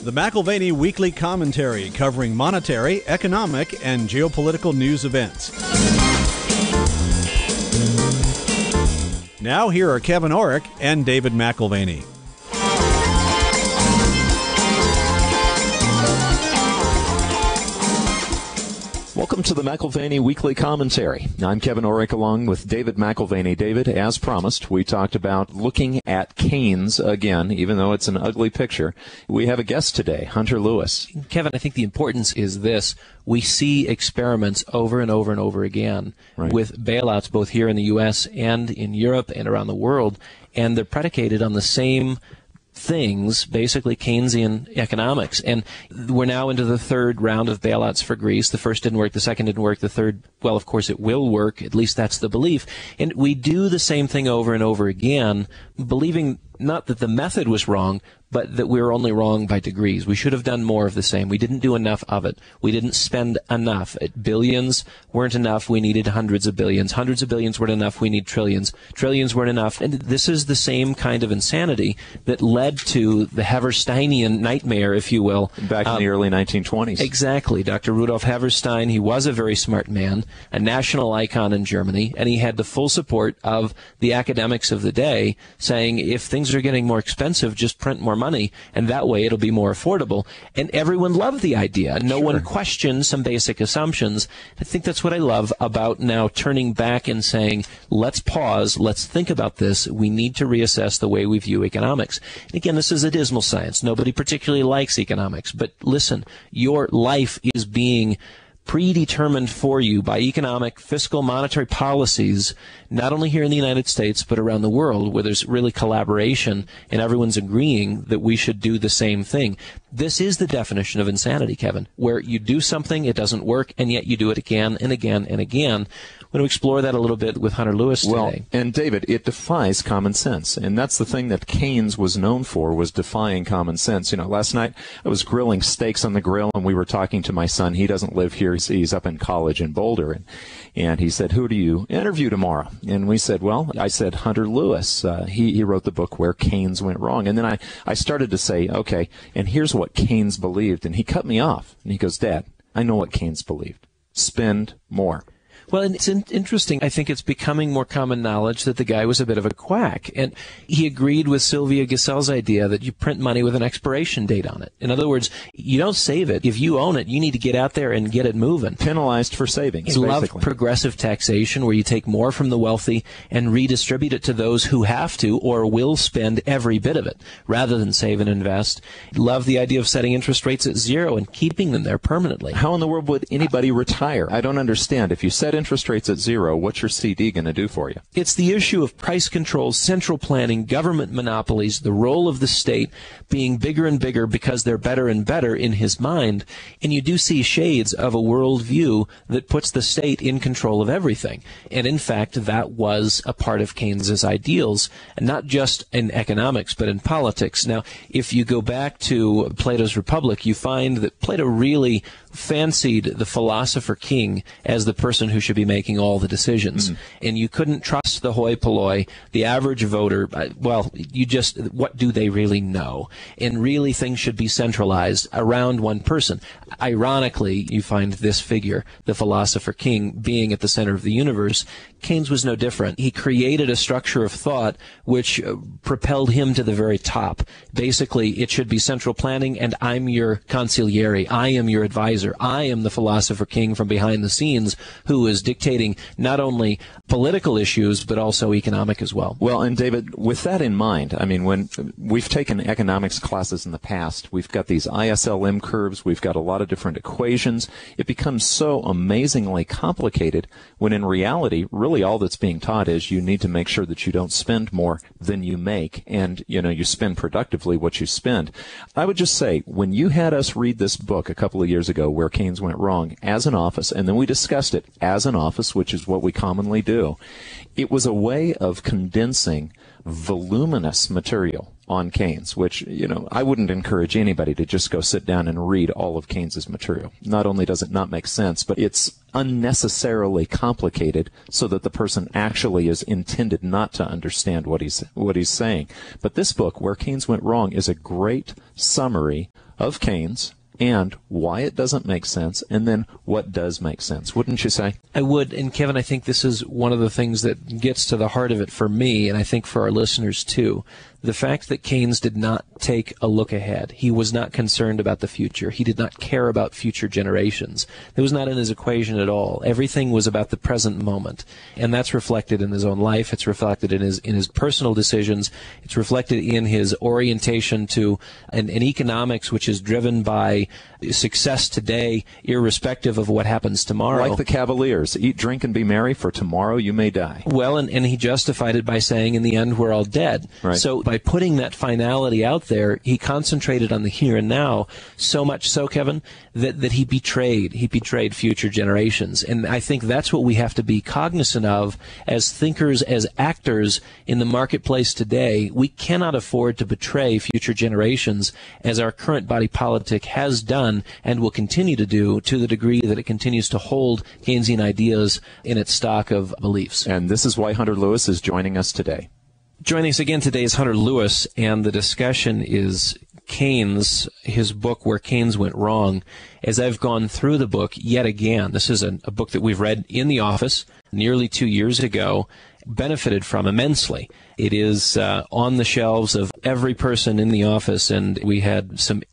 The McAlvany Weekly Commentary, covering monetary, economic, and geopolitical news events. Now here are Kevin Orrick and David McAlvany. Welcome to the McAlvany Weekly Commentary. I'm Kevin Orrick along with David McAlvany. David, as promised, we talked about looking at Keynes again, even though it's an ugly picture. We have a guest today, Hunter Lewis. Kevin, I think the importance is this. We see experiments over and over and over again with bailouts both here in the U.S. and in Europe and around the world, and they're predicated on the same things, basically Keynesian economics. And we're now into the third round of bailouts for Greece. The first didn't work, the second didn't work, the third, well, of course it will work, at least that's the belief. And we do the same thing over and over again, believing not that the method was wrong, but that we were only wrong by degrees. We should have done more of the same. We didn't do enough of it. We didn't spend enough. Billions weren't enough. We needed hundreds of billions. Hundreds of billions weren't enough. We need trillions. Trillions weren't enough. And this is the same kind of insanity that led to the Haversteinian nightmare, if you will. Back in the early 1920s. Exactly. Dr. Rudolf Haverstein, he was a very smart man, a national icon in Germany, and he had the full support of the academics of the day saying, if things are getting more expensive, just print more money, and that way it'll be more affordable. And everyone loved the idea. No one questioned some basic assumptions. I think that's what I love about now turning back and saying, let's pause, let's think about this. We need to reassess the way we view economics. And again, this is a dismal science. Nobody particularly likes economics. But listen, your life is being predetermined for you by economic, fiscal, monetary policies, not only here in the United States, but around the world, where there's really collaboration and everyone's agreeing that we should do the same thing. This is the definition of insanity, Kevin, where you do something, it doesn't work, and yet you do it again and again and again. I'm going to explore that a little bit with Hunter Lewis today. Well, and David, it defies common sense. And that's the thing that Keynes was known for, was defying common sense. You know, last night I was grilling steaks on the grill, and we were talking to my son. He doesn't live here. He's up in college in Boulder. And he said, who do you interview tomorrow? And we said, well, I said, Hunter Lewis. He wrote the book Where Keynes Went Wrong. And then I started to say, okay, and here's what Keynes believed. And he cut me off. And he goes, Dad, I know what Keynes believed. Spend more. Well, and it's interesting. I think it's becoming more common knowledge that the guy was a bit of a quack. And he agreed with Sylvia Gesell's idea that you print money with an expiration date on it. In other words, you don't save it. If you own it, you need to get out there and get it moving. Penalized for savings, He loved progressive taxation, where you take more from the wealthy and redistribute it to those who have to or will spend every bit of it, rather than save and invest. He loved the idea of setting interest rates at zero and keeping them there permanently. How in the world would anybody retire? I don't understand. If you set interest rates at zero, what's your CD going to do for you? It's the issue of price controls, central planning, government monopolies, the role of the state being bigger and bigger because they're better and better in his mind. And you do see shades of a worldview that puts the state in control of everything. And in fact, that was a part of Keynes's ideals, and not just in economics, but in politics. Now, if you go back to Plato's Republic, you find that Plato really fancied the philosopher king as the person who should be making all the decisions. And you couldn't trust the hoi polloi, the average voter. Well, what do they really know? And really things should be centralized around one person. Ironically, you find this figure, the philosopher king, being at the center of the universe. Keynes was no different. He created a structure of thought which propelled him to the very top. Basically, it should be central planning, and I'm your consigliere. I am your advisor. I am the philosopher king from behind the scenes who is dictating not only political issues, but also economic as well. Well, and David, with that in mind, I mean, when we've taken economics classes in the past, we've got these ISLM curves, we've got a lot of different equations. It becomes so amazingly complicated when in reality, really all that's being taught is you need to make sure that you don't spend more than you make, and, you know, you spend productively what you spend. I would just say, when you had us read this book a couple of years ago, Where Keynes Went Wrong, as an office, and then we discussed it as an office, which is what we commonly do, it was a way of condensing voluminous material on Keynes, which, I wouldn't encourage anybody to just go sit down and read all of Keynes's material. Not only does it not make sense, but it's unnecessarily complicated so that the person actually is intended not to understand what he's saying. But this book, Where Keynes Went Wrong, is a great summary of Keynes and why it doesn't make sense, and then what does make sense. Wouldn't you say? I would. And Kevin, I think this is one of the things that gets to the heart of it for me, and I think for our listeners too. The fact that Keynes did not take a look ahead. He was not concerned about the future. He did not care about future generations. That was not in his equation at all. Everything was about the present moment. And that's reflected in his own life. It's reflected in his personal decisions. It's reflected in his orientation to an economics which is driven by success today, irrespective of what happens tomorrow. Like the Cavaliers, eat, drink, and be merry, for tomorrow you may die. Well, and he justified it by saying, in the end, we're all dead. Right. So by putting that finality out there, he concentrated on the here and now, so much so, Kevin, that he betrayed future generations. And I think that's what we have to be cognizant of as thinkers, as actors in the marketplace today. We cannot afford to betray future generations, as our current body politic has done and will continue to do, to the degree that it continues to hold Keynesian ideas in its stock of beliefs. And this is why Hunter Lewis is joining us today. Joining us again today is Hunter Lewis, and the discussion is Keynes, his book, Where Keynes Went Wrong. As I've gone through the book yet again, this is a book that we've read in the office nearly 2 years ago, benefited from immensely. It is on the shelves of every person in the office, and we had some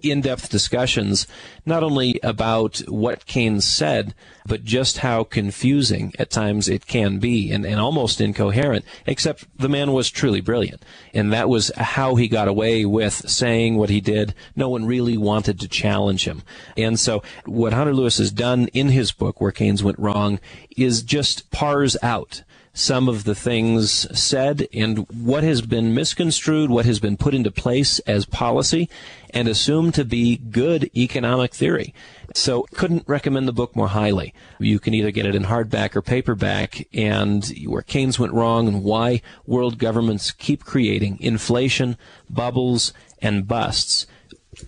in-depth discussions, not only about what Keynes said, but just how confusing at times it can be and almost incoherent, except the man was truly brilliant. And that was how he got away with saying what he did. No one really wanted to challenge him. And so what Hunter Lewis has done in his book, Where Keynes Went Wrong, is just parse out some of the things said and what has been misconstrued, what has been put into place as policy and assumed to be good economic theory. So couldn't recommend the book more highly. You can either get it in hardback or paperback, and Where Keynes Went Wrong and why world governments keep creating inflation, bubbles, and busts.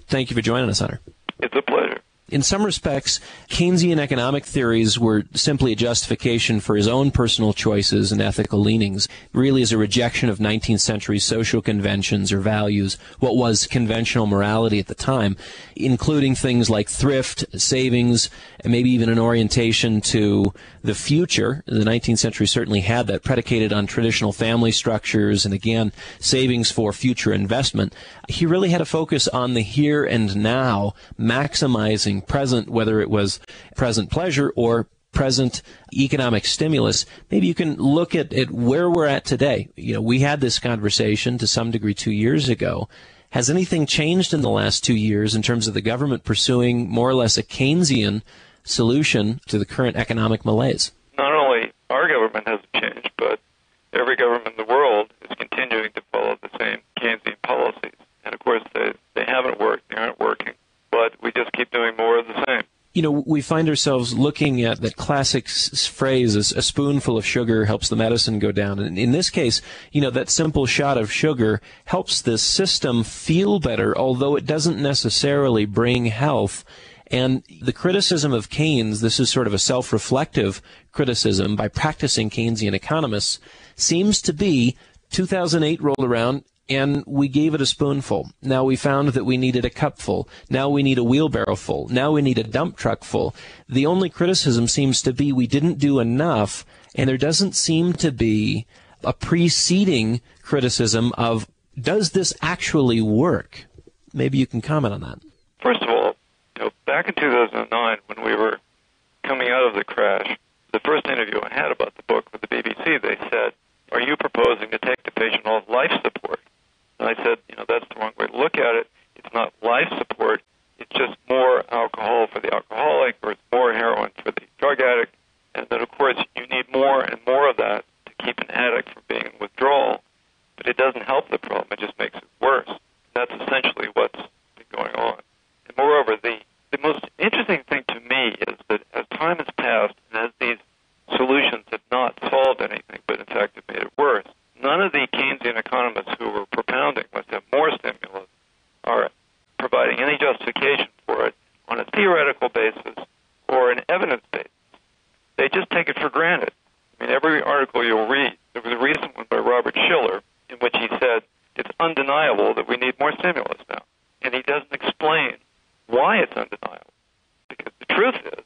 Thank you for joining us, Hunter. It's a pleasure. In some respects, Keynesian economic theories were simply a justification for his own personal choices and ethical leanings, really as a rejection of 19th century social conventions or values, what was conventional morality at the time, including things like thrift, savings, and maybe even an orientation to the future. The 19th century certainly had that, predicated on traditional family structures and, again, savings for future investment. He really had a focus on the here and now, maximizing present, whether it was present pleasure or present economic stimulus. Maybe you can look at where we're at today. We had this conversation to some degree 2 years ago. Has anything changed in the last 2 years in terms of the government pursuing more or less a Keynesian solution to the current economic malaise? Not only our government hasn't changed, but every government in the world is continuing to follow the same Keynesian policies. And of course, they haven't worked, they aren't working, but we just keep doing more of the same. We find ourselves looking at that classic phrase, a spoonful of sugar helps the medicine go down. And in this case, that simple shot of sugar helps this system feel better, although it doesn't necessarily bring health. And the criticism of Keynes, this is sort of a self-reflective criticism by practicing Keynesian economists, seems to be 2008 rolled around, and we gave it a spoonful. Now we found that we needed a cupful. Now we need a wheelbarrow full. Now we need a dump truck full. The only criticism seems to be we didn't do enough, and there doesn't seem to be a preceding criticism of, does this actually work? Maybe you can comment on that. First of all, back in 2009, when we were coming out of the crash, the first interview I had about the book with the BBC, they said, "Are you proposing to take the patient off life support?" And I said, that's the wrong way to look at it. It's not life support. It's just more alcohol for the alcoholic, or it's more heroin for the drug addict. And then, of course, you need more and more of that to keep an addict from being in withdrawal. But it doesn't help the problem. It just makes it worse. That's essentially what's been going on. And moreover, the most interesting thing to me is that as time has passed and as these solutions have not solved anything, but in fact have made it worse, none of the Keynesian undeniable that we need more stimulus now. And he doesn't explain why it's undeniable. Because the truth is,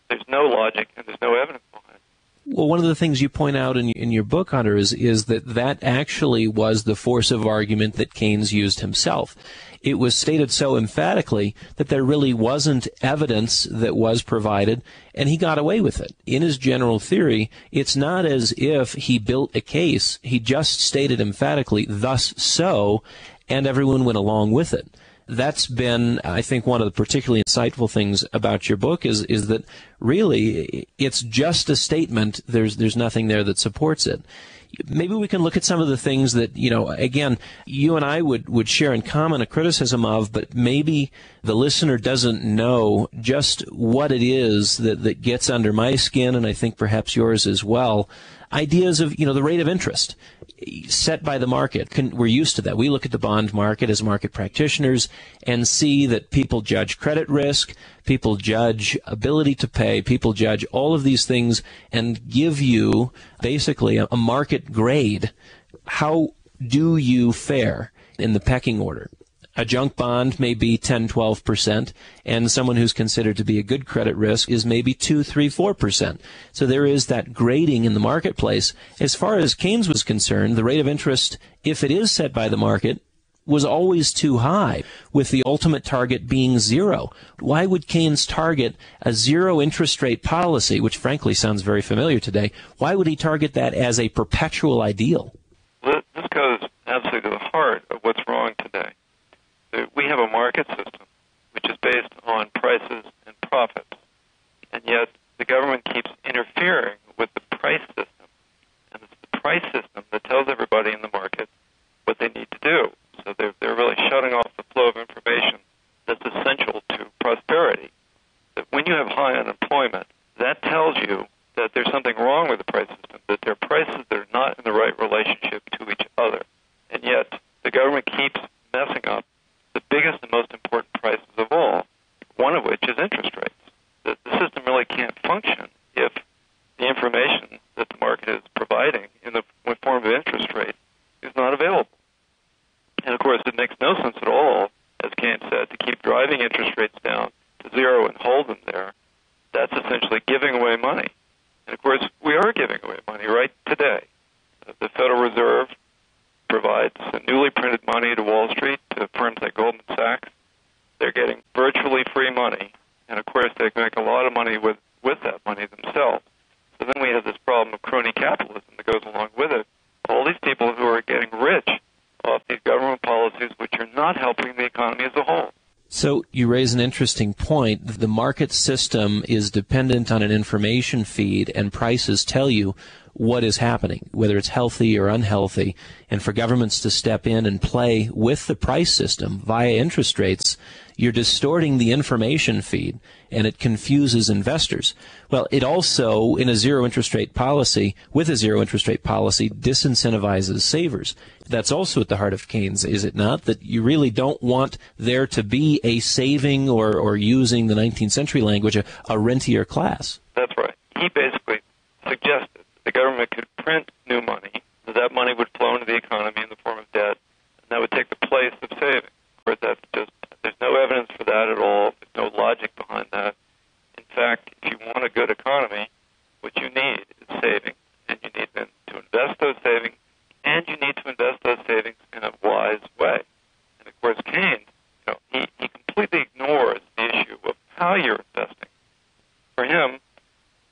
there's no logic and there's no evidence behind it. Well, one of the things you point out in your book, Hunter, is that actually was the force of argument that Keynes used himself. It was stated so emphatically that there really wasn't evidence that was provided, and he got away with it. In his general theory, it's not as if he built a case. He just stated emphatically, thus so, and everyone went along with it. That's been, I think, one of the particularly insightful things about your book is that really it's just a statement. There's nothing there that supports it. Maybe we can look at some of the things that, again, you and I would share in common a criticism of, but maybe the listener doesn't know just what it is that gets under my skin, and I think perhaps yours as well. Ideas of, the rate of interest set by the market. We're used to that. We look at the bond market as market practitioners and see that people judge credit risk, people judge ability to pay, people judge all of these things and give you basically a market grade. How do you fare in the pecking order? A junk bond may be 10, 12%, and someone who's considered to be a good credit risk is maybe 2, 3, 4%. So there is that grading in the marketplace. As far as Keynes was concerned, the rate of interest, if it is set by the market, was always too high, with the ultimate target being zero. Why would Keynes target a zero interest rate policy, which frankly sounds very familiar today? Why would he target that as a perpetual ideal? Well, this goes absolutely to the heart of what's wrong today. We have a market system which is based on prices and profits, and yet the government keeps interfering with the price system, and it's the price system that tells everybody in the market what they need to do. So they're really shutting off the flow of information that's essential to prosperity. That when you have high unemployment, that tells you that there's something wrong with the price system, that there are prices that are not in the right relationship to each other, and yet the government keeps messing up the biggest and most important prices of all, one of which is interest rates. The system really can't function if the information that the market is providing in the form of interest rate is not available. And of course, it makes no sense at all, as Keynes said, to keep driving interest rates down to zero and hold them there. That's essentially giving away money. And of course, we are giving away money right today. The Federal Reserve provides newly printed money to Wall Street, to firms like Goldman Sachs. They're getting virtually free money, and of course they can make a lot of money with that money themselves. So then we have this problem of crony capitalism that goes along with it. All these people who are getting rich off these government policies which are not helping the economy as a whole. So you raise an interesting point. The market system is dependent on an information feed, and prices tell you what is happening, whether it's healthy or unhealthy. And for governments to step in and play with the price system via interest rates, you're distorting the information feed, and it confuses investors. Well, it also, in a zero interest rate policy, with a zero interest rate policy, disincentivizes savers. That's also at the heart of Keynes, is it not? That you really don't want there to be a saving, or using the 19th century language, a rentier class. That's right. He basically suggested the government could print new money, that money would flow into the economy in the form of debt, and that would take the place of saving. Of course, that's just, there's no evidence for that at all. There's no logic behind that. In fact, if you want a good economy, what you need is saving, and you need then to invest those savings, and you need to invest those savings in a wise way. And of course, Keynes, he completely ignores the issue of how you're investing. For him,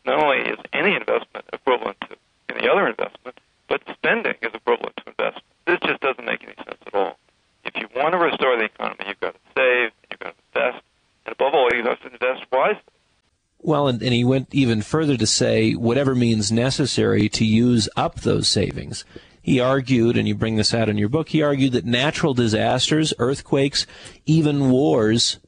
not only is any investment equivalent to any other investment, but spending is equivalent to investment. This just doesn't make any sense at all. If you want to restore the economy, you've got to save, you've got to invest, and above all, you have to invest wisely. Well, and he went even further to say whatever means necessary to use up those savings. He argued, and you bring this out in your book, he argued that natural disasters, earthquakes, even wars,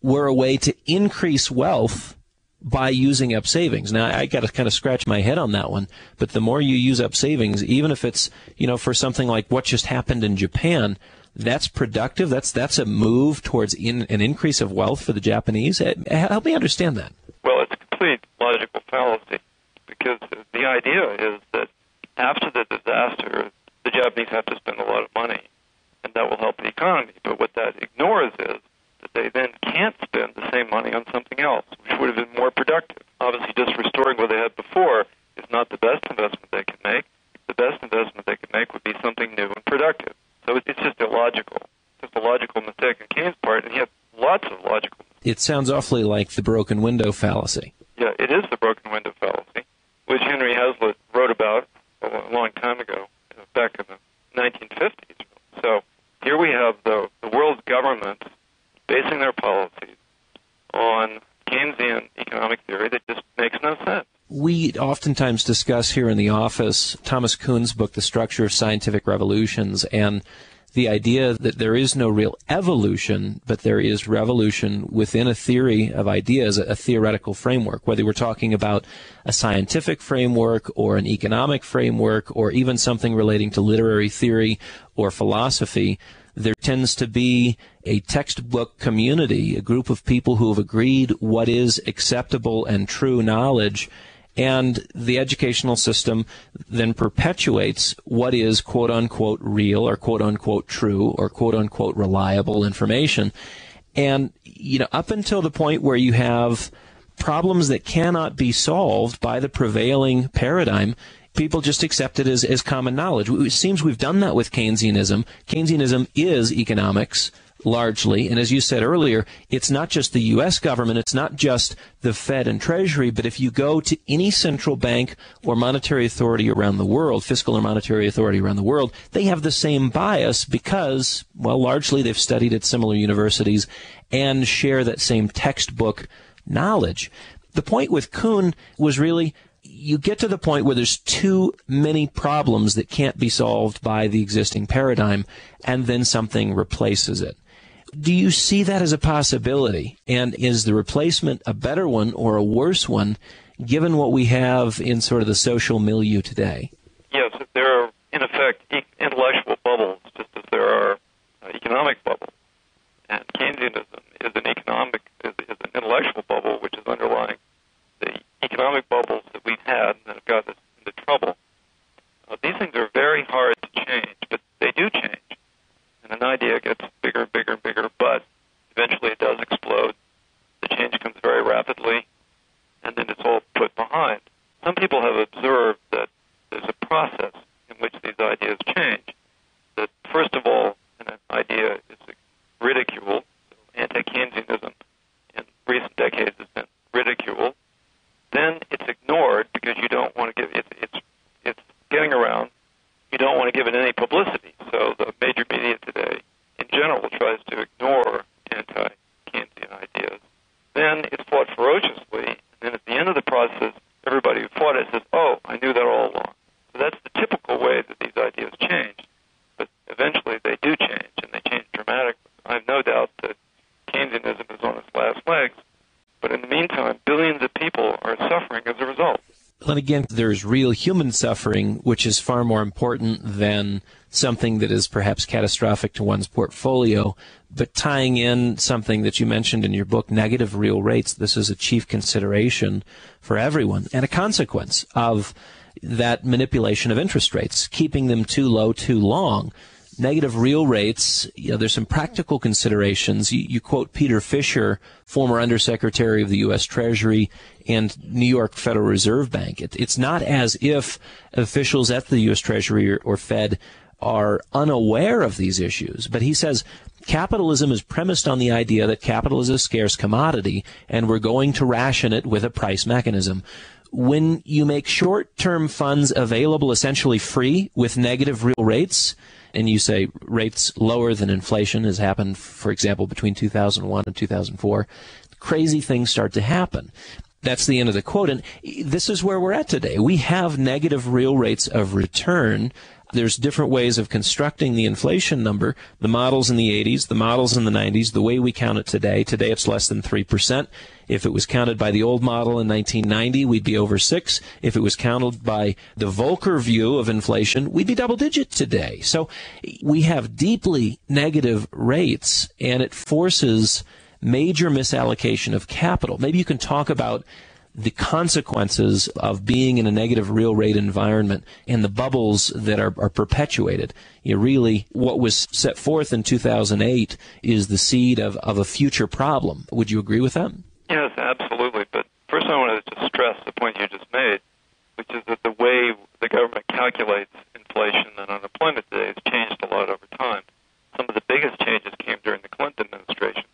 were a way to increase wealth by using up savings. Now, I got to kind of scratch my head on that one, but the more you use up savings, even if it's, for something like what just happened in Japan, that's productive. That's a move towards an increase of wealth for the Japanese. Help me understand that. Well, it's a complete logical fallacy, because the idea is that after the disaster, the Japanese have to spend a lot of money. and that will help the economy. But what that ignores is that they then can't spend the same money on something else, which would have been more productive. Obviously, just restoring what they had before is not the best investment they can make. The best investment they could make would be something new and productive. So it's just illogical. It's just a logical mistake on Keynes' part, and he had lots of logical mistakes. It sounds awfully like the broken window fallacy. Yeah, it is the broken window fallacy, which Henry Hazlitt wrote about a long time ago, back in the 1950s. So here we have the world's governments basing their policies on Keynesian economic theory that just makes no sense. We oftentimes discuss here in the office Thomas Kuhn's book, The Structure of Scientific Revolutions, and the idea that there is no real evolution, but there is revolution within a theory of ideas, a theoretical framework, whether we're talking about a scientific framework or an economic framework or even something relating to literary theory or philosophy. There tends to be a textbook community, a group of people who have agreed what is acceptable and true knowledge, and the educational system then perpetuates what is quote-unquote real or quote-unquote true or quote-unquote reliable information. And, up until the point where you have problems that cannot be solved by the prevailing paradigm, people just accept it as common knowledge. It seems we've done that with Keynesianism. Keynesianism is economics, largely, and as you said earlier, it's not just the U.S. government, it's not just the Fed and Treasury, but if you go to any central bank or monetary authority around the world, fiscal or monetary authority around the world, they have the same bias because, well, largely they've studied at similar universities and share that same textbook knowledge. The point with Kuhn was really you get to the point where there's too many problems that can't be solved by the existing paradigm, and then something replaces it. Do you see that as a possibility? And is the replacement a better one or a worse one, given what we have in sort of the social milieu today? Yes, there are, in effect, intellectual bubbles, just as there are economic bubbles. And Keynesianism is an intellectual bubble, which is underlying the economic bubbles that we've had and that have gotten us into trouble. These things are very hard to change, but they do change. And an idea gets bigger and bigger and bigger, but eventually it does explode. The change comes very rapidly, and then it's all put behind. Some people have observed that there's a process in which these ideas change. That, first of all, an idea is ridiculed. Anti-Keynesianism in recent decades has been ridiculed. Then it's ignored because you don't want to give it's getting around. You don't want to give it any publicity. So the major media today, in general, tries to ignore anti-Keynesian ideas. Then it's fought ferociously, and then at the end of the process, everybody who fought it says, "Oh, I knew that all along." So that's the typical way that these ideas change. But eventually, they do change, and they change dramatically. I have no doubt that Keynesianism is on its last legs. But in the meantime, billions of people are suffering as a result. And again, there's real human suffering, which is far more important than something that is perhaps catastrophic to one's portfolio. But tying in something that you mentioned in your book, negative real rates, this is a chief consideration for everyone and a consequence of that manipulation of interest rates, keeping them too low too long. Negative real rates, there's some practical considerations. You quote Peter Fisher, former Undersecretary of the U.S. Treasury and New York Federal Reserve Bank. It's not as if officials at the U.S. Treasury or Fed are unaware of these issues, but he says capitalism is premised on the idea that capital is a scarce commodity and we're going to ration it with a price mechanism. When you make short-term funds available essentially free with negative real rates, and you say rates lower than inflation has happened, for example, between 2001 and 2004, crazy things start to happen. That's the end of the quote. And this is where we're at today. We have negative real rates of return. There's different ways of constructing the inflation number. The models in the 80s, the models in the 90s, the way we count it today. Today it's less than 3%. If it was counted by the old model in 1990, we'd be over 6. If it was counted by the Volcker view of inflation, we'd be double digit today. So we have deeply negative rates, and it forces major misallocation of capital. Maybe you can talk about the consequences of being in a negative real rate environment and the bubbles that are perpetuated. Really, what was set forth in 2008 is the seed of a future problem. Would you agree with that? Yes, absolutely. But first I wanted to stress the point you just made, which is that the way the government calculates inflation and unemployment today has changed a lot over time. Some of the biggest changes came during the Clinton administration.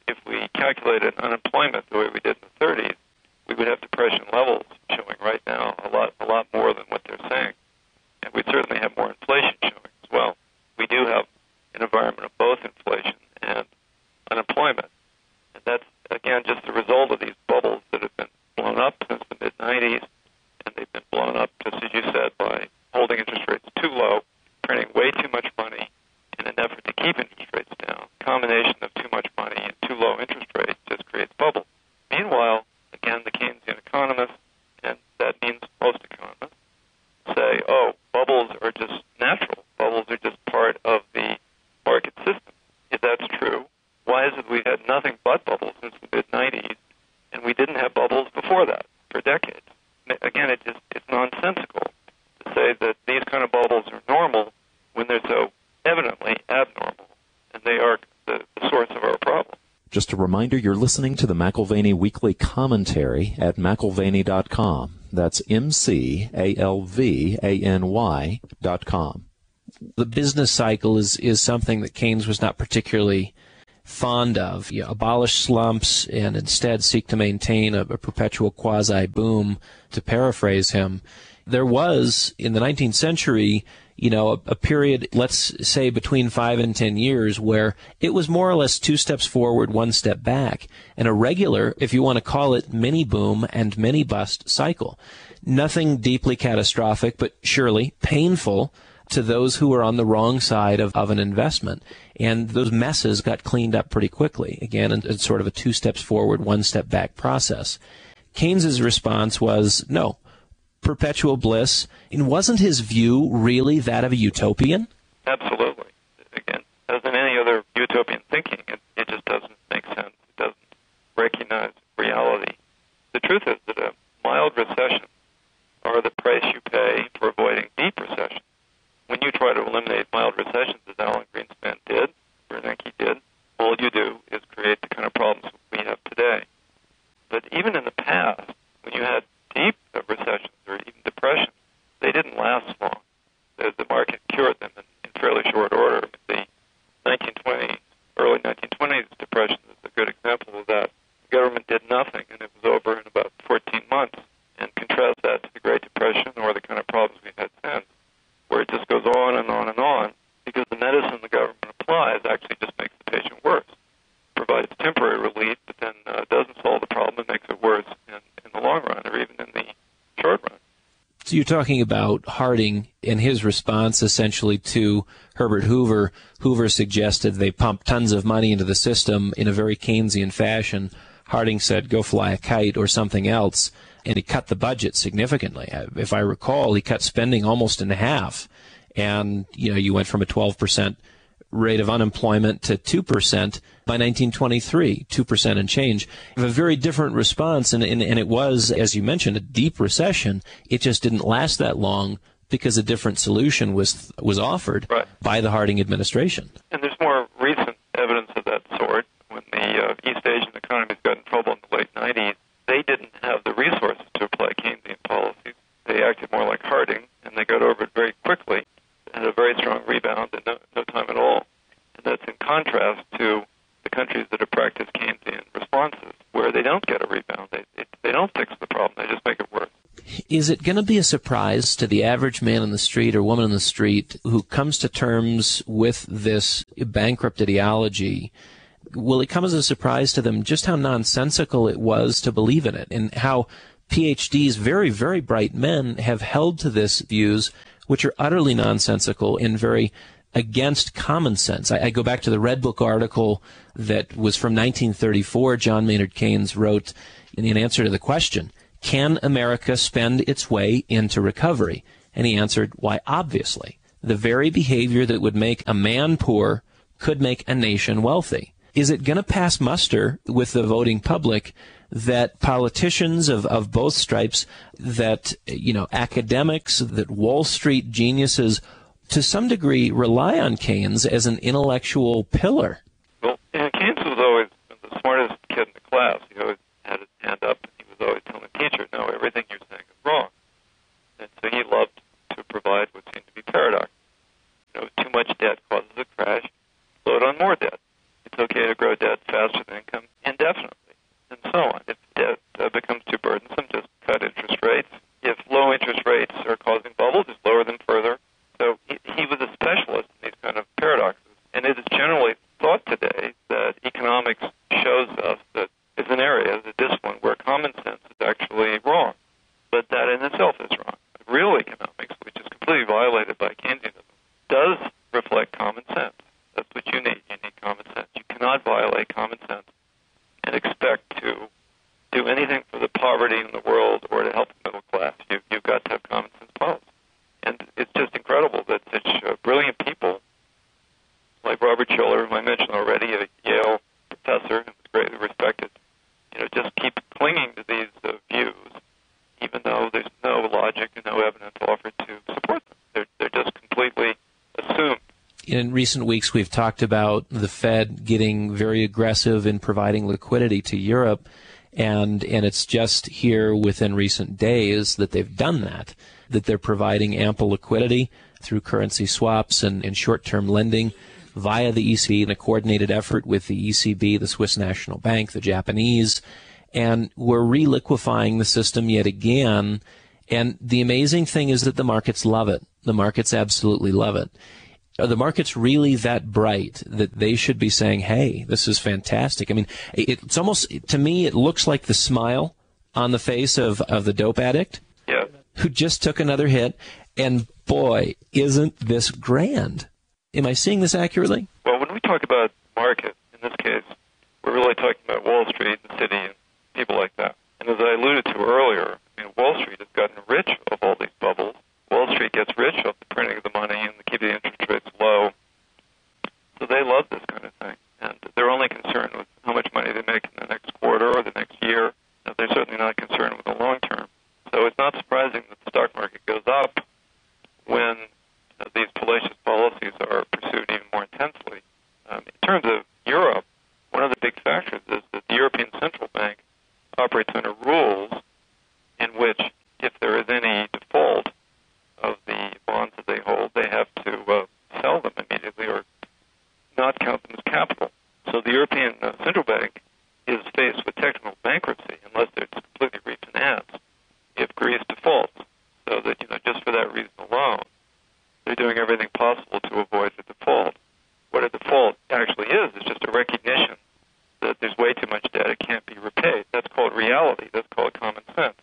If we calculated unemployment the way we did in the 30s, we would have depression levels showing right now a lot more than what they're saying. And we'd certainly have more inflation showing as well. We do have an environment of both inflation and unemployment. And that's, again, just the result of these bubbles that have been blown up since the mid-90s, and they've been blown up, just as you said, by holding interest rates too low, printing way too much money in an effort to keep interest rates down. A combination of too much money and too low interest rates just creates bubbles. Meanwhile, again, the Keynesian economists, and that means most economists, say, oh, bubbles are just natural. Bubbles are just part of the market system. If that's true, why is it we've had nothing but bubbles since the mid-90s, and we didn't have bubbles before that for decades? Again, it's nonsensical to say that these kind of bubbles are normal when they're so evidently abnormal, and they are the source of our problem. Just a reminder, you're listening to the McAlvany Weekly Commentary at McAlvany.com. That's McAlvany.com. The business cycle is something that Keynes was not particularly fond of. Abolish slumps and instead seek to maintain a perpetual quasi-boom, to paraphrase him. There was, in the 19th century, a period, let's say between 5 and 10 years, where it was more or less 2 steps forward, 1 step back, and a regular, if you want to call it, mini boom and mini bust cycle. Nothing deeply catastrophic, but surely painful to those who were on the wrong side of an investment. And those messes got cleaned up pretty quickly. Again, it's sort of a 2 steps forward, 1 step back process. Keynes's response was, no, perpetual bliss. And wasn't his view really that of a utopian? Absolutely. Again, as in any other utopian thinking, it just doesn't make sense. It doesn't recognize reality. The truth is that a mild recession are the price you pay for avoiding deep recession. When you try to eliminate mild recessions, as Alan Greenspan did, Bernanke did, all you do is create the kind of problems we have today. But even in the past, when you had deep recessions or even depressions, they didn't last long. The market cured them in fairly short order. The 1920s, early 1920s depression is a good example of that. The government did nothing, and it was over in about 14 months. And contrast that to the Great Depression or the kind of problems we've had since, where it just goes on and on and on, because the medicine the government applies actually just makes the patient worse. Provides temporary relief, but then doesn't solve the problem and makes it worse in the long run, or even in the short run. So you're talking about Harding and his response essentially to Herbert Hoover. Hoover suggested they pump tons of money into the system in a very Keynesian fashion. Harding said, go fly a kite or something else. And he cut the budget significantly. If I recall, he cut spending almost in half. And, you went from a 12% rate of unemployment to 2% by 1923, 2% and change. A very different response, and it was, as you mentioned, a deep recession. It just didn't last that long because a different solution was offered by the Harding administration. And there's more recent evidence of that sort. When the East Asian economies got in trouble in the late 90s, they didn't have the resources to apply Keynesian policies. They acted more like Harding, and they got over it very quickly and had a very strong rebound in no time at all. And that's in contrast to the countries that have practiced Keynesian responses, where they don't get a rebound. They don't fix the problem. They just make it worse. Is it going to be a surprise to the average man on the street or woman on the street who comes to terms with this bankrupt ideology? Will it come as a surprise to them just how nonsensical it was to believe in it, and how PhDs, very, very bright men, have held to this views which are utterly nonsensical and very against common sense? I go back to the Red Book article that was from 1934. John Maynard Keynes wrote in answer to the question, can America spend its way into recovery? And he answered, why, obviously. The very behavior that would make a man poor could make a nation wealthy. is it going to pass muster with the voting public that politicians of both stripes, that, academics, that Wall Street geniuses, to some degree, rely on Keynes as an intellectual pillar? Well, Keynes was always the smartest kid in the class. He always had his hand up, and he was always telling the teacher, no, everything you're saying is wrong. And so he loved to provide what seemed to be paradox. Too much debt causes a crash. Load on more debt. It's okay to grow debt faster than income indefinitely, and so on. If debt becomes too burdensome, just cut interest rates. If low interest rates are causing bubbles, just lower them further. So he was a specialist in these kind of paradoxes. And it is generally thought today that economics shows us that it's an area, the discipline, where common sense is actually wrong. But that in itself is wrong. Real economics, which is completely violated by Keynesianism, does reflect common sense. That's what you need. You need common sense. You cannot violate common sense and expect to do anything for the poverty in the world or to help the middle class. You've got to have common sense policy. And it's just incredible that such brilliant people like Robert Shiller, whom I mentioned already, a Yale professor who was greatly respected, just keep clinging to these views, even though there's no logic and no evidence offered to support them. They're just completely assumed. In recent weeks, we've talked about the Fed getting very aggressive in providing liquidity to Europe, and it's just here within recent days that they've done that they're providing ample liquidity through currency swaps and short-term lending via the ECB in a coordinated effort with the ECB, the Swiss National Bank, the Japanese, and we're reliquefying the system yet again. And the amazing thing is that the markets love it. The markets absolutely love it. Are the markets really that bright that they should be saying, hey, this is fantastic? I mean, it's almost, to me, it looks like the smile on the face of the dope addict who just took another hit. And boy, isn't this grand? Am I seeing this accurately? Well, when we talk about market, in this case, we're really talking about Wall Street and Citi and people like that. And as I alluded to earlier, Wall Street has gotten rich of all these bubbles. Wall Street gets rich off the printing of the money and keeping the interest rates low. So they love this kind of thing. And they're only concerned with how much money they make in the next quarter or the next year. They're certainly not concerned with the long term. So it's not surprising that the stock market goes up when these fallacious policies are pursued even more intensely. In terms of Europe, one of the big factors is that the European Central Bank operates under rules in which, if there is any default of the bonds that they hold, they have to sell them immediately or not count them as capital. So the European Central Bank is faced with technical bankruptcy unless it's completely refinanced if Greece defaults. So that, just for that reason alone, they're doing everything possible to avoid the default. What a default actually is just a recognition that there's way too much debt, it can't be repaid. That's called reality. That's called common sense.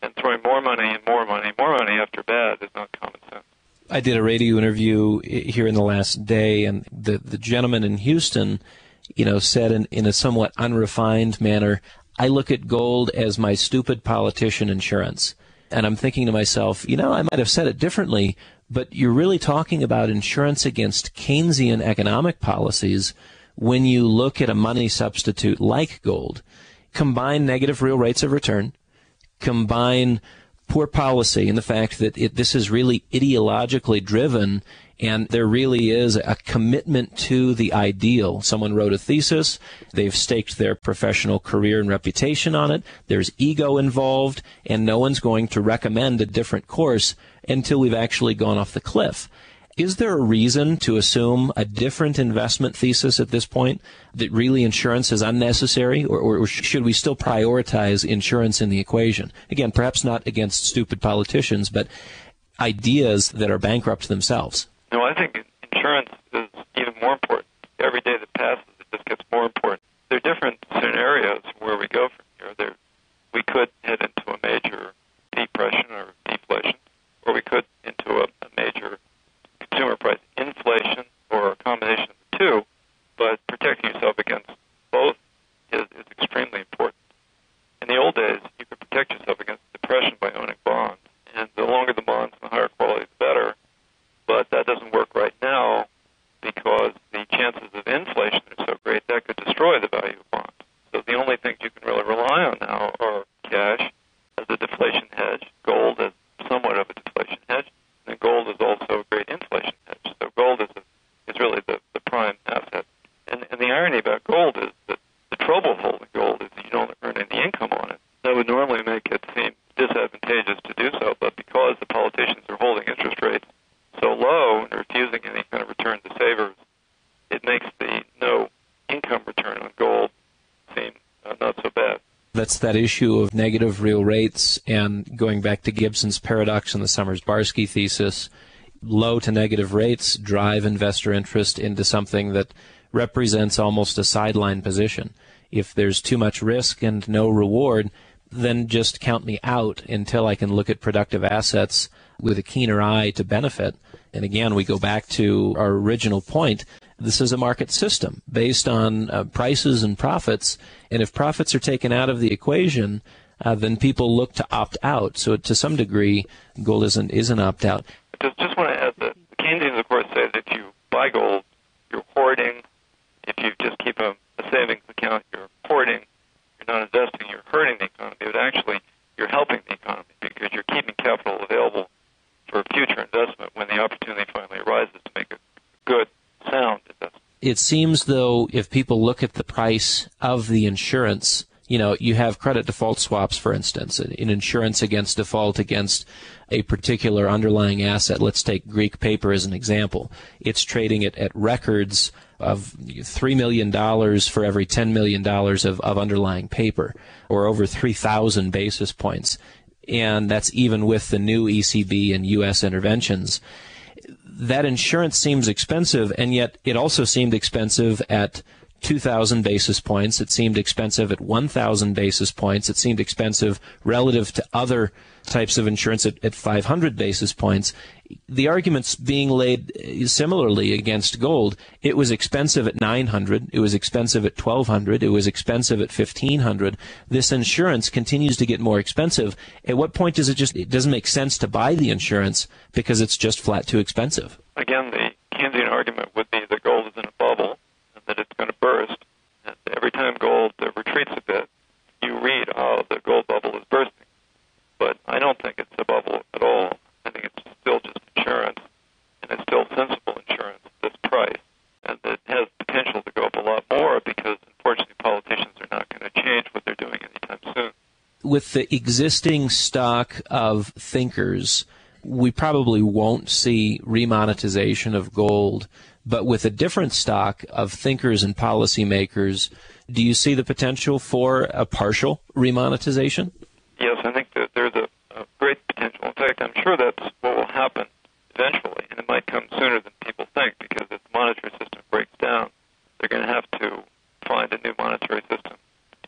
And throwing more money after bad is not common sense. I did a radio interview here in the last day, and the gentleman in Houston, said in a somewhat unrefined manner, I look at gold as my stupid politician insurance. And I'm thinking to myself, I might have said it differently, but you're really talking about insurance against Keynesian economic policies when you look at a money substitute like gold. Combine negative real rates of return, combine poor policy and the fact that this is really ideologically driven, and there really is a commitment to the ideal. Someone wrote a thesis, they've staked their professional career and reputation on it, there's ego involved, and no one's going to recommend a different course until we've actually gone off the cliff. Is there a reason to assume a different investment thesis at this point, that really insurance is unnecessary, or should we still prioritize insurance in the equation? Again, perhaps not against stupid politicians, but ideas that are bankrupt themselves. No, I think insurance is even more important. Every day that passes, it just gets more important. There are different scenarios where we go from here. We could head into a major depression or deflation, or we could into a major consumer price inflation, or a combination of the two, but protecting yourself against both is extremely important. In the old days, you could protect yourself against depression by owning bonds, and the longer the bonds and the higher quality, the better, but that doesn't work right now irony about gold is that the trouble holding gold is that you don't earn any income on it. That would normally make it seem disadvantageous to do so, but because the politicians are holding interest rates so low and refusing any kind of return to savers, it makes the no income return on gold seem not so bad. That's that issue of negative real rates, and going back to Gibson's paradox and the Summers-Barsky thesis, low to negative rates drive investor interest into something that represents almost a sideline position. If there's too much risk and no reward, then just count me out until I can look at productive assets with a keener eye to benefit. And again, we go back to our original point. This is a market system based on prices and profits, and if profits are taken out of the equation, then people look to opt out. So to some degree, gold is an opt-out. Just want to add that the Keynesians, of course, say that if you buy gold, you're hoarding. If you just keep a savings account, you're hoarding. You're not investing, you're hurting the economy. But actually, you're helping the economy because you're keeping capital available for future investment when the opportunity finally arises to make a good, sound investment. It seems, though, if people look at the price of the insurance, you have credit default swaps, for instance, in insurance against default against a particular underlying asset. Let's take Greek paper as an example. It's trading at records of $3 million for every $10 million of underlying paper, or over 3,000 basis points. And that's even with the new ECB and U.S. interventions. That insurance seems expensive, and yet it also seemed expensive at 2,000 basis points. It seemed expensive at 1,000 basis points. It seemed expensive relative to other types of insurance at 500 basis points. The argument's being laid similarly against gold. It was expensive at 900. It was expensive at 1,200. It was expensive at 1,500. This insurance continues to get more expensive. At what point does it doesn't make sense to buy the insurance because it's just flat too expensive? Again, the Keynesian argument would be that gold is in a bubble and that it's going to burst. And every time gold retreats a bit, you read, the gold bubble is bursting. But I don't think it's a bubble at all. I think it's still just insurance, and it's still sensible insurance at this price. And it has potential to go up a lot more because, unfortunately, politicians are not going to change what they're doing anytime soon. With the existing stock of thinkers, we probably won't see remonetization of gold. But with a different stock of thinkers and policymakers, do you see the potential for a partial remonetization? Yes, I think that there's a great potential. In fact, I'm sure that's what will happen eventually, and it might come sooner than people think, because if the monetary system breaks down, they're going to have to find a new monetary system,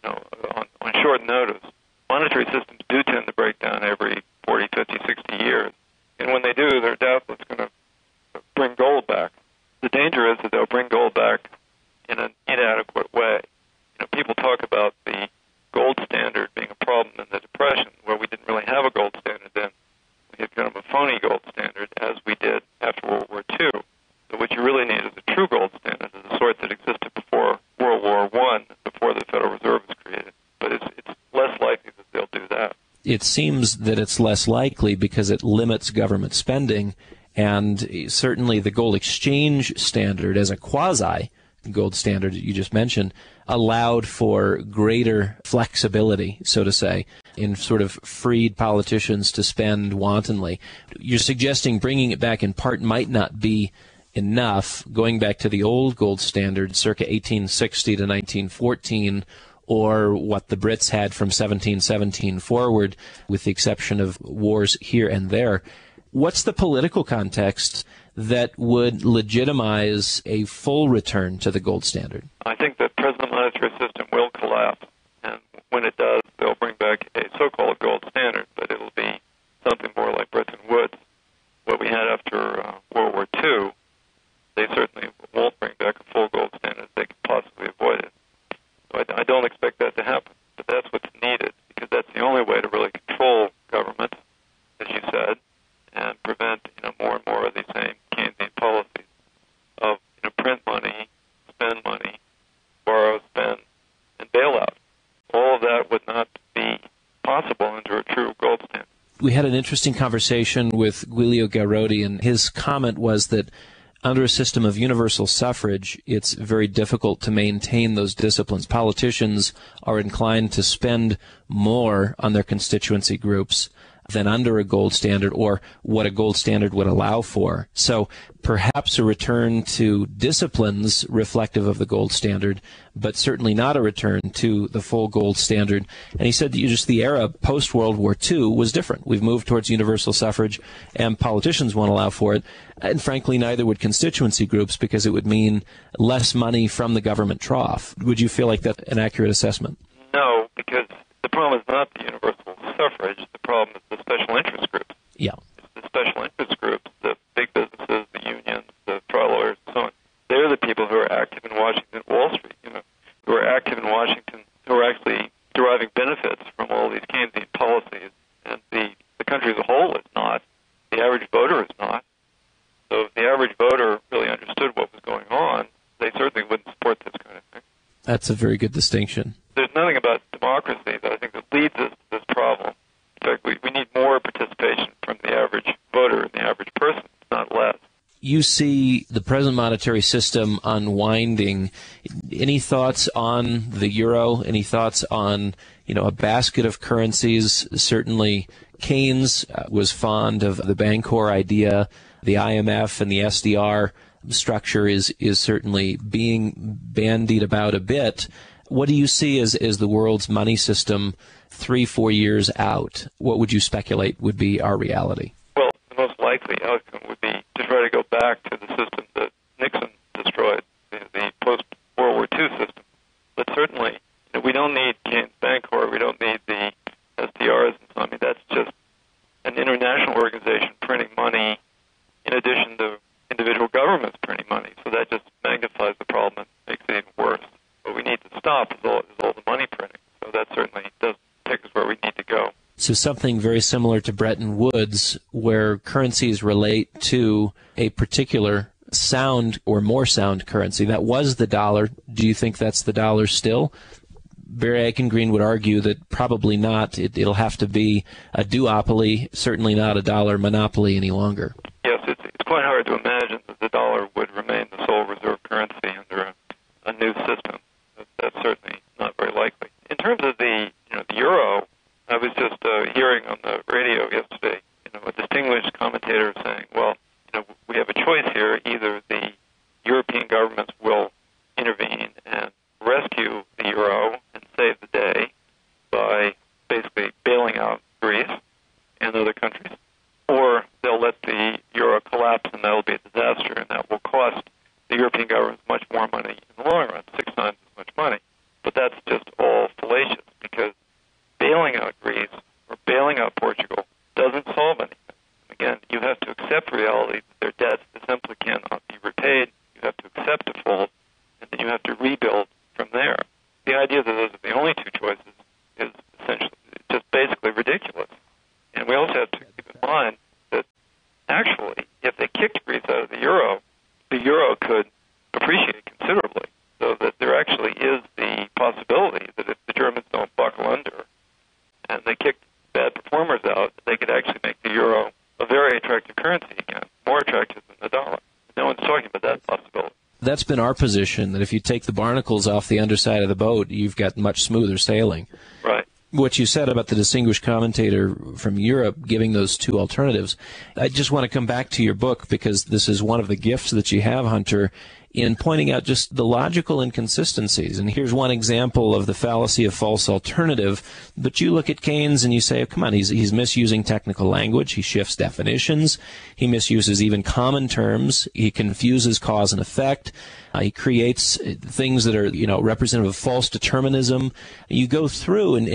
on short notice. Monetary systems do tend to break down every 40, 50, 60 years, and when they do, they're doubtless going to bring gold back. The danger is that they'll bring gold back in an inadequate way. People talk about the gold standard being a problem in the Depression, where we didn't really have a gold standard then. We had kind of a phony gold standard, as we did after World War II. So what you really need is a true gold standard, of the sort that existed before World War I, before the Federal Reserve was created. But it's less likely that they'll do that. It seems that it's less likely because it limits government spending, and certainly the gold exchange standard as a quasi-gold standard that you just mentioned allowed for greater flexibility, so to say, in sort of freed politicians to spend wantonly. You're suggesting bringing it back in part might not be enough, going back to the old gold standard circa 1860 to 1914, or what the Brits had from 1717 forward, with the exception of wars here and there. What's the political context that would legitimize a full return to the gold standard? I think the present monetary system will collapse, and when it does, they'll bring back a so-called gold standard, but it'll be something more like Bretton Woods. What we had after World War II, they certainly won't bring back a full gold standard if they can possibly avoid it. So I don't expect that to happen, but that's what's needed, because that's the only way to really control government, as you said, and prevent more and more of these same Keynesian policies of print money, spend money, borrow, spend, and bail out. All of that would not be possible under a true gold standard. We had an interesting conversation with Giulio Garrodi, and his comment was that under a system of universal suffrage, it's very difficult to maintain those disciplines. Politicians are inclined to spend more on their constituency groups than under a gold standard, or what a gold standard would allow for. So perhaps a return to disciplines reflective of the gold standard, but certainly not a return to the full gold standard. And he said that just the era post-World War II was different. We've moved towards universal suffrage, and politicians won't allow for it. And frankly, neither would constituency groups, because it would mean less money from the government trough. Would you feel like that's an accurate assessment? No, because the problem is not the universal suffrage. The problem is the special interest groups. Yeah. The special interest groups, the big businesses, the unions, the trial lawyers, and so on. They're the people who are active in Washington, Wall Street, who are active in Washington, who are actually deriving benefits from all these Keynesian policies. And the country as a whole is not. The average voter is not. So if the average voter really understood what was going on, they certainly wouldn't support this kind of thing. That's a very good distinction. There's nothing about democracy that I think that leads us to this problem. In fact, we need more participation from the average voter and the average person, not less. You see the present monetary system unwinding. Any thoughts on the euro? Any thoughts on, a basket of currencies? Certainly Keynes was fond of the Bancor idea. The IMF and the SDR structure is certainly being bandied about a bit. What do you see as the world's money system 3-4 years out? What would you speculate would be our reality? Well, the most likely outcome would be to try to go back to the system that Nixon destroyed, the post-World War II system. But certainly, we don't need Keynes Bancor, we don't need the SDRs and so on. I mean, that's just an international organization printing money in addition to individual governments printing money. So that just magnifies the problem and makes it even worse. What we need to stop is all the money printing. So that certainly doesn't take us where we need to go. So something very similar to Bretton Woods, where currencies relate to a particular sound or more sound currency. That was the dollar. Do you think that's the dollar still? Barry Eichengreen would argue that probably not. It'll have to be a duopoly, certainly not a dollar monopoly any longer. Yes, it's quite hard to imagine that the dollar would remain the sole reserve currency under a new system. That's certainly not very likely. In terms of the euro, I was just hearing on the radio yesterday, a distinguished commentator saying, well, we have a choice here. Either the European governments will intervene and rescue the euro and save the day by basically bailing out Greece and other countries, or they'll let the euro collapse and that'll be a disaster, and that will cost the European governments much more money in the long run, 6 times as much money. But that's just all fallacious, because bailing out Greece or bailing out Portugal doesn't solve anything. Again, you have to accept reality that their debts simply cannot be repaid. You have to accept default, and then you have to rebuild from there. The idea that those are the only two choices is essentially just basically ridiculous. And we also have to keep in mind that actually, if they kicked Greece out of the euro could appreciate considerably, so that there actually is the possibility that if the Germans don't buckle under and they kick bad performers out, they could actually make the euro a very attractive currency again, more attractive than the dollar. No one's talking about that possibility. That's been our position, that if you take the barnacles off the underside of the boat, you've got much smoother sailing. Right. What you said about the distinguished commentator from Europe giving those two alternatives, I just want to come back to your book, because this is one of the gifts that you have, Hunter, in pointing out just the logical inconsistencies. And here's one example of the fallacy of false alternative. But you look at Keynes and you say, come on, he's misusing technical language. He shifts definitions. He misuses even common terms. He confuses cause and effect. He creates things that are, representative of false determinism. You go through, and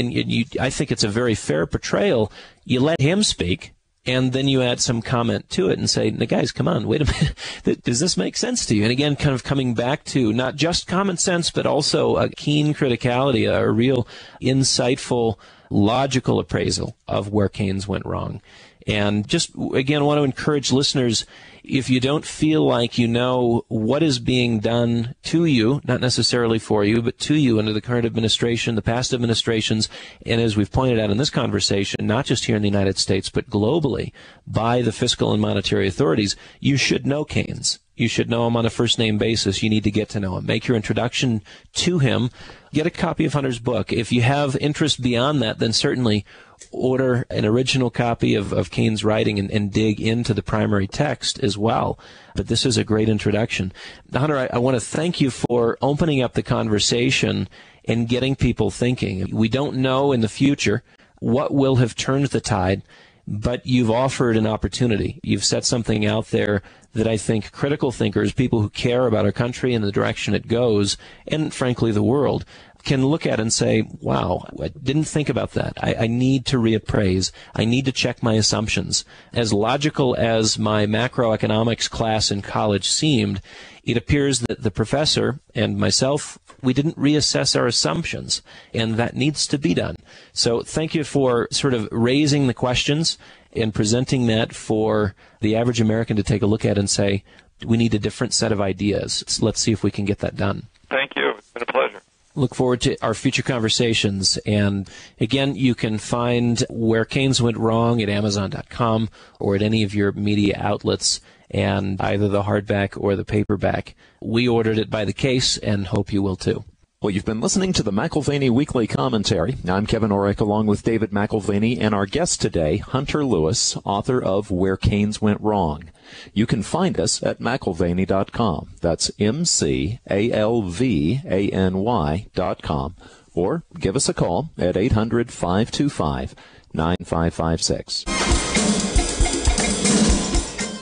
I think it's a very fair portrayal. You let him speak, and then you add some comment to it and say, guys, come on, wait a minute. Does this make sense to you? And again, kind of coming back to not just common sense, but also a keen criticality, a real insightful, logical appraisal of where Keynes went wrong. And just, again, want to encourage listeners, if you don't feel like you know what is being done to you, not necessarily for you, but to you under the current administration, the past administrations, and as we've pointed out in this conversation, not just here in the United States, but globally, by the fiscal and monetary authorities, you should know Keynes. You should know him on a first-name basis. You need to get to know him. Make your introduction to him. Get a copy of Hunter's book. If you have interest beyond that, then certainly order an original copy of Keynes' writing and dig into the primary text as well. But this is a great introduction. Hunter, I want to thank you for opening up the conversation and getting people thinking. We don't know in the future what will have turned the tide, but you've offered an opportunity. You've set something out there that I think critical thinkers, people who care about our country and the direction it goes, and frankly the world, can look at and say, wow, I didn't think about that. I need to reappraise. I need to check my assumptions. As logical as my macroeconomics class in college seemed, it appears that the professor and myself, we didn't reassess our assumptions, and that needs to be done. So thank you for sort of raising the questions and presenting that for the average American to take a look at and say, we need a different set of ideas. Let's see if we can get that done. Thank you. It's been a pleasure. Look forward to our future conversations. And again, you can find Where Keynes Went Wrong at Amazon.com or at any of your media outlets, and either the hardback or the paperback. We ordered it by the case and hope you will too. Well, you've been listening to the McAlvany Weekly Commentary. I'm Kevin Orrick, along with David McAlvany, and our guest today, Hunter Lewis, author of Where Keynes Went Wrong. You can find us at McAlvany.com. That's McAlvany.com. Or give us a call at 800-525-9556.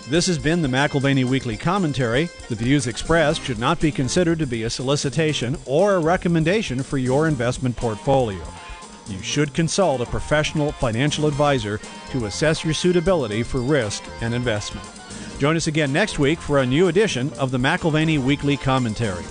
This has been the McAlvany Weekly Commentary. The views expressed should not be considered to be a solicitation or a recommendation for your investment portfolio. You should consult a professional financial advisor to assess your suitability for risk and investment. Join us again next week for a new edition of the McAlvany Weekly Commentary.